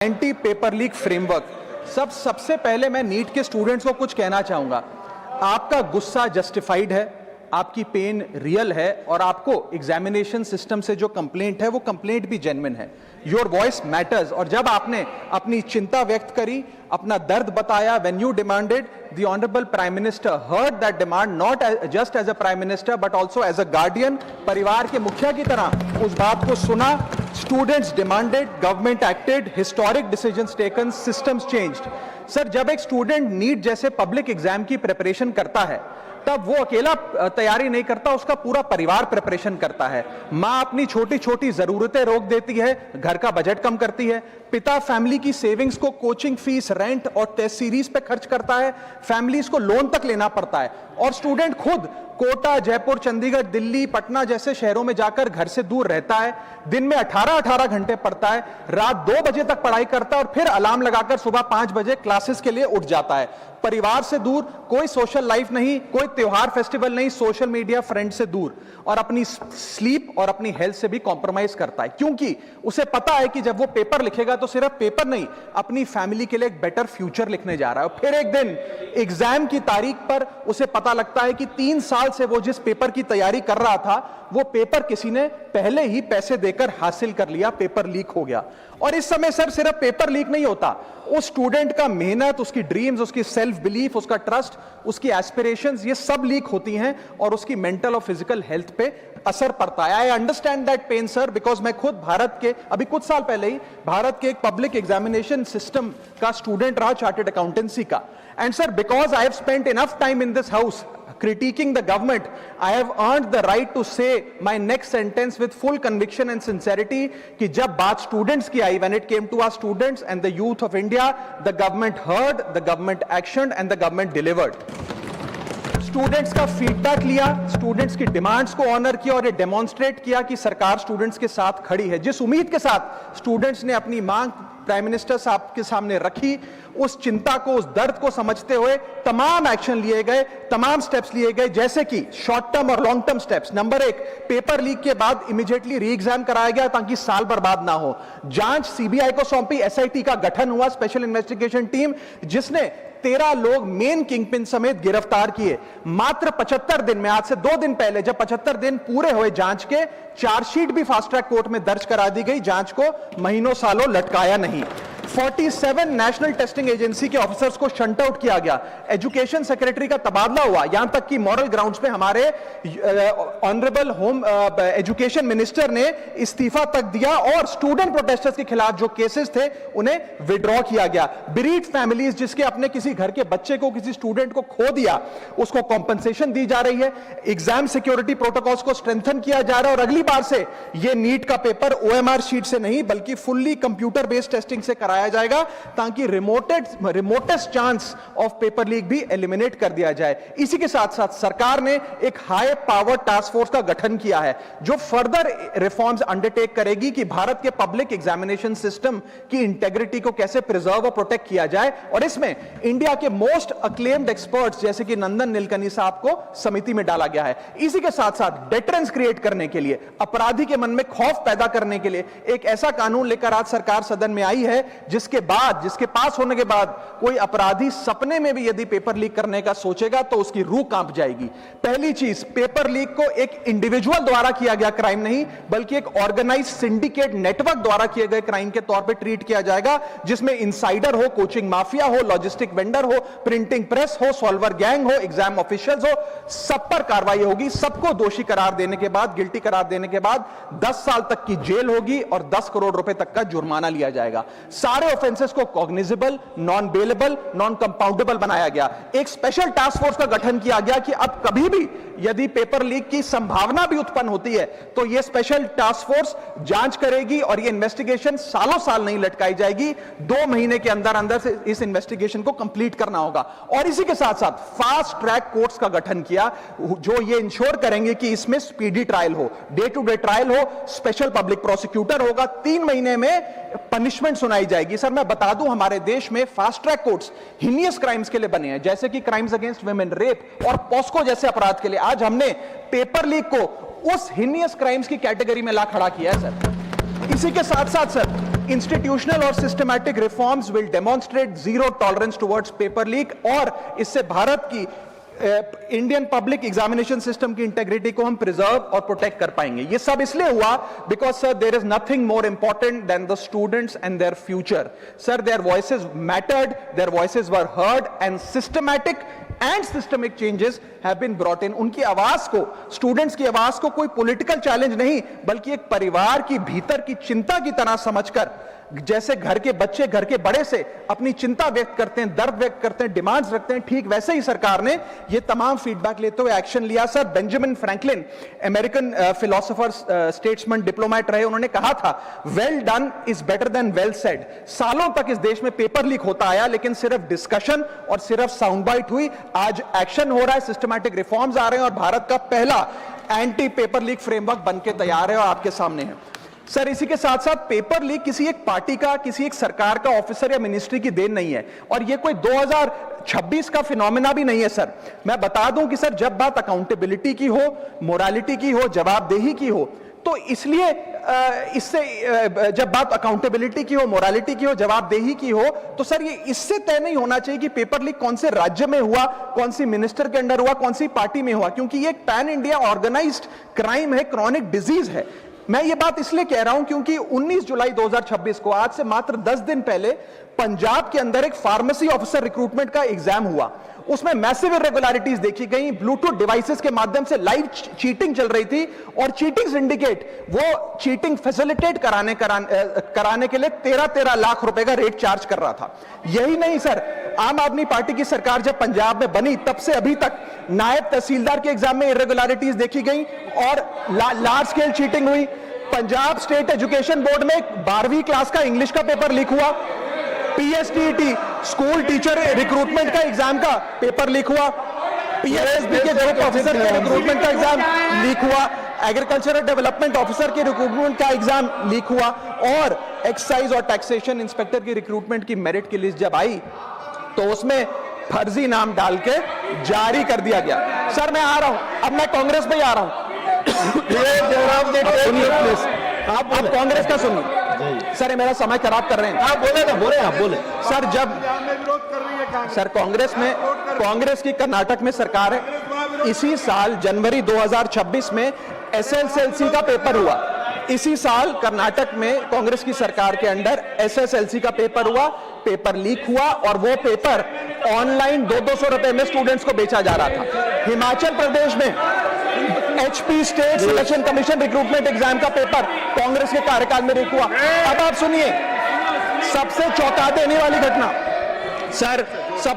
Anti paper leak framework. सबसे पहले मैं नीट के स्टूडेंट्स को कुछ कहना चाहूंगा। आपका गुस्सा जस्टिफाइड है, आपकी पेन रियल है और आपको एग्जामिनेशन सिस्टम से जो कंप्लेंट है वो कंप्लेंट भी जेन्युइन है। Your voice matters. और जब आपने अपनी चिंता व्यक्त करी, अपना दर्द बताया, when you demanded, the honourable prime minister heard that demand, not just as a prime minister but also as a guardian, परिवार के मुखिया की तरह उस बात को सुना। Students demanded, government acted, historic decisions taken, systems changed. Sir, जब एक स्टूडेंट नीट जैसे पब्लिक एग्जाम की प्रिपरेशन करता है तब वो अकेला तैयारी नहीं करता, उसका पूरा परिवार प्रिपरेशन करता है। माँ अपनी छोटी छोटी जरूरतें रोक देती है, घर का बजट कम करती है, पिता फैमिली की सेविंग्स को कोचिंग फीस, रेंट और टेस्ट सीरीज पे खर्च करता है, फैमिलीज को लोन तक लेना पड़ता है। और स्टूडेंट खुद कोटा, जयपुर, चंडीगढ़, दिल्ली, पटना जैसे शहरों में जाकर घर से दूर रहता है, दिन में 18-18 घंटे पढ़ता है, रात 2 बजे तक पढ़ाई करता है और फिर अलार्म लगाकर सुबह 5 बजे क्लासेस के लिए उठ जाता है। परिवार से दूर, कोई सोशल लाइफ नहीं, कोई त्योहार फेस्टिवल नहीं, सोशल मीडिया, फ्रेंड से दूर, और अपनी स्लीप और अपनी हेल्थ से भी कॉम्प्रोमाइज करता है, क्योंकि उसे पता है कि जब वो पेपर लिखेगा तो सिर्फ पेपर नहीं, अपनी फैमिली के लिए एक बेटर फ्यूचर लिखने जा रहा है। और फिर एक दिन एग्जाम की तारीख पर उसे पता लगता है कि 3 साल से वो जिस पेपर की तैयारी कर रहा था वो पेपर किसी ने पहले ही पैसे देकर हासिल कर लिया, पेपर लीक हो गया। और इस समय सर सिर्फ पेपर लीक नहीं होता, उस स्टूडेंट का मेहनत, उसकी ड्रीम्स, उसकी सेल्फ बिलीफ, उसका ट्रस्ट, उसकी एस्पिरेशंस, ये सब लीक होती हैं और उसकी मेंटल और फिजिकल हेल्थ पे असर पड़ता है। I understand that pain sir, because मैं खुद भारत के अभी कुछ साल पहले ही भारत के एक पब्लिक एग्जामिनेशन सिस्टम का स्टूडेंट रहा, चार्टर्ड अकाउंटेंसी का। And sir, because I have spent enough time in this house critiquing the government, I have earned the right to say my next sentence with full conviction and sincerity कि जब बात students की आई, when it came to our students and the youth of India, the government heard, the government actioned and the government delivered. Students का feedback लिया, students की demands को honour किया और ये डेमोन्स्ट्रेट किया कि सरकार स्टूडेंट्स के साथ खड़ी है। जिस उम्मीद के साथ स्टूडेंट्स ने अपनी मांग प्राइम मिनिस्टर साहब के सामने रखी, उस चिंता को, उस दर्द को समझते हुए तमाम एक्शन लिए गए, तमाम स्टेप्स लिए गए, जैसे कि शॉर्ट टर्म और long term steps. Number 1, paper leak के बाद इमीडिएटली री एग्जाम कराया गया ताकि साल बर्बाद ना हो। जांच सीबीआई को सौंपी, एसआईटी का गठन हुआ, स्पेशल इन्वेस्टिगेशन टीम, जिसने 13 लोग मेन किंगपिन समेत गिरफ्तार किए। मात्र 75 दिन में, आज से 2 दिन पहले जब 75 दिन पूरे हुए जांच के, चार्जशीट भी फास्ट ट्रैक कोर्ट में दर्ज करा दी गई, जांच को महीनों सालों लटकाया नहीं। 47 नेशनल टेस्टिंग एजेंसी के ऑफिसर्स को शंट आउट किया गया, एजुकेशन सेक्रेटरी का तबादला हुआ, यहां तक कि मॉरल ग्राउंड्स पे हमारे ऑनरेबल होम एजुकेशन मिनिस्टर ने इस्तीफा तक दिया और स्टूडेंट प्रोटेस्टर्स के खिलाफ जो केसेस थे उन्हें विड्रॉ किया गया। बीरीड फैमिलीज जिसके अपने किसी घर के बच्चे को, किसी स्टूडेंट को खो दिया, उसको कॉम्पनसेशन दी जा रही है। एग्जाम सिक्योरिटी प्रोटोकॉल्स को स्ट्रेंथन किया जा रहा है और अगली बार से यह नीट का पेपर ओएमआर शीट से नहीं बल्कि फुल्ली कंप्यूटर बेस्ड टेस्टिंग से कराया जाएगा ताकि remotest chance of paper leak भी एलिमिनेट कर दिया जाए। इसी के साथ साथ सरकार ने एक हाई पावर टास्क फोर्स का गठन किया है जो फर्दर रिफॉर्म्स अंडरटेक करेगी कि भारत के पब्लिक एग्जामिनेशन सिस्टम की इंटेग्रिटी को कैसे प्रिजर्व और प्रोटेक्ट किया जाए। और इसमें इंडिया के मोस्ट अक्लेम्ड एक्सपर्ट्स जैसे कि नंदन नीलकनी साहब को समिति में डाला गया है। इसी के साथ साथ डेटरेंस क्रिएट करने के लिए, अपराधी के मन में खौफ पैदा करने के लिए एक ऐसा कानून लेकर आज सरकार सदन में आई है जिसके पास होने के बाद कोई अपराधी सपने में भी यदि पेपर लीक करने का सोचेगा तो उसकी रूह कांप जाएगी। पहली चीज, पेपर लीक को एक इंडिविजुअल द्वारा किया गया क्राइम नहीं बल्कि एक ऑर्गेनाइज्ड सिंडिकेट नेटवर्क द्वारा किए गए क्राइम के तौर पे ट्रीट किया जाएगा, जिसमें इनसाइडर हो, कोचिंग माफिया हो, लॉजिस्टिक वेंडर हो, प्रिंटिंग प्रेस हो, सॉल्वर गैंग हो, एग्जाम ऑफिशियल्स हो, सब पर कार्रवाई होगी। सबको दोषी करार देने के बाद, गिल्टी करार देने के बाद 10 साल तक की जेल होगी और 10 करोड़ रुपए तक का जुर्माना लिया जाएगा। सारे ऑफेंसेस को cognizable, non bailable, non compoundable बनाया गया। एक स्पेशल टास्क फोर्स का गठन किया गया कि अब कभी भी यदि पेपर लीक की संभावना भी उत्पन्न होती है तो यह स्पेशल टास्क फोर्स जांच करेगी और यह इन्वेस्टिगेशन सालों साल नहीं लटकाई जाएगी। 2 महीने के अंदर अंदर से इस इन्वेस्टिगेशन को कंप्लीट करना होगा। और इसी के साथ साथ फास्ट ट्रैक कोर्ट्स का गठन किया जो यह इंश्योर करेंगे कि इसमें स्पीडी ट्रायल हो, डे टू डे ट्रायल हो, स्पेशल पब्लिक प्रोसिक्यूटर होगा, 3 महीने में पनिशमेंट सुनाई जाएगी। सर, मैं बता दूं, हमारे देश में fast track courts heinous crimes के लिए बने हैं, जैसे कि क्राइम्स अगेंस्ट वुमेन, रेप और पॉस्को जैसे अपराध के लिए। आज हमने पेपर लीक को उस हिनियस क्राइम्स की कैटेगरी में ला खड़ा किया है सर। इसी के साथ साथ सर इंस्टीट्यूशनल और systematic reforms will demonstrate zero tolerance towards paper leak, और इससे भारत की इंडियन पब्लिक एग्जामिनेशन सिस्टम की इंटेग्रिटी को हम प्रिजर्व और प्रोटेक्ट कर पाएंगे। ये सब इसलिए हुआ because sir there is nothing more important than the students and their future. Sir their voices mattered, their voices were heard and systematic and systemic changes have been brought in. उनकी आवाज को, students की आवाज को कोई political challenge नहीं बल्कि एक परिवार की भीतर की चिंता की तरह समझकर, जैसे घर के बच्चे घर के बड़े से अपनी चिंता व्यक्त करते हैं, दर्द व्यक्त करते हैं, डिमांड्स रखते हैं, ठीक वैसे ही सरकार ने ये तमाम फीडबैक लेते हुए एक्शन लिया। Sir Benjamin Franklin American philosopher, statesman, diplomat रहे, उन्होंने कहा था well done is better than well said. सालों तक इस देश में पेपर लीक होता आया लेकिन सिर्फ डिस्कशन और सिर्फ साउंड बाइट हुई। आज एक्शन हो रहा है, सिस्टमैटिक रिफॉर्म्स आ रहे हैं और भारत का पहला एंटी पेपर लीक फ्रेमवर्क बनके तैयार है और आपके सामने है। सर इसी के साथ साथ पेपर लीक किसी एक पार्टी का, किसी एक सरकार का ऑफिसर या मिनिस्ट्री की देन नहीं है और ये कोई 2026 का फिनोमेना भी नहीं है। सर मैं बता दूं कि सर जब बात अकाउंटेबिलिटी की हो, मोरालिटी की हो, जवाबदेही की हो, तो इसलिए इससे जब बात अकाउंटेबिलिटी की हो, मोरालिटी की हो, जवाबदेही की हो, तो सर ये इससे तय नहीं होना चाहिए कि पेपर लीक कौन से राज्य में हुआ, कौन सी मिनिस्टर के अंडर हुआ, कौन सी पार्टी में हुआ, क्योंकि ये एक पैन इंडिया ऑर्गेनाइज्ड क्राइम है, क्रॉनिक डिजीज है। मैं ये बात इसलिए कह रहा हूं क्योंकि 19 जुलाई 2026 को, आज से मात्र 10 दिन पहले, पंजाब के अंदर एक फार्मेसी ऑफिसर रिक्रूटमेंट का एग्जाम हुआ। उसमें मैसिव इरेगुलरिटीज देखी गई, ब्लूटूथ डिवाइसेस के माध्यम से लाइव चीटिंग चल रही थी और चीटिंग सिंडिकेट वो चीटिंग फैसिलिटेट कराने के लिए 13 लाख रुपए का रेट चार्ज कर रहा था। यही नहीं सर, आम आदमी पार्टी की सरकार जब पंजाब में बनी तब से अभी तक नायब तहसीलदार के एग्जाम में इरेगुलरिटीज देखी गई और लार्ज स्केल चीटिंग हुई। पंजाब स्टेट एजुकेशन बोर्ड में 12वीं क्लास का इंग्लिश का पेपर लीक हुआ, पीएसटीईटी स्कूल टीचर रिक्रूटमेंट का एग्जाम का पेपर लीक हुआ, पीएसएसबी के ग्रुप ऑफिसर के रिक्रूटमेंट का एग्जाम लीक हुआ, एग्रीकल्चरल डेवलपमेंट ऑफिसर के रिक्रूटमेंट का एग्जाम लीक हुआ और एक्साइज और टैक्सेशन इंस्पेक्टर की रिक्रूटमेंट की मेरिट की लिस्ट जब आई तो उसमें फर्जी नाम डाल के जारी कर दिया गया। सर मैं आ रहा हूं, अब मैं कांग्रेस पे आ रहा हूं। आप कांग्रेस का सुनिए सर, ये मेरा समय खराब कर रहे हैं। आप बोले ना, बोले आप बोले। सर जब सर कांग्रेस की कर्नाटक में सरकार है, इसी साल जनवरी 2026 में एसएसएलसी का पेपर हुआ। इसी साल कर्नाटक में कांग्रेस की सरकार के अंडर एसएसएलसी का पेपर हुआ, पेपर लीक हुआ और वो पेपर ऑनलाइन 200 रुपए में स्टूडेंट्स को बेचा जा रहा था। हिमाचल प्रदेश में HP state selection commission recruitment exam का पेपर कांग्रेस के कार्यकाल में लीक हुआ। अब आप सुनिए सबसे चौंका देने वाली घटना, सर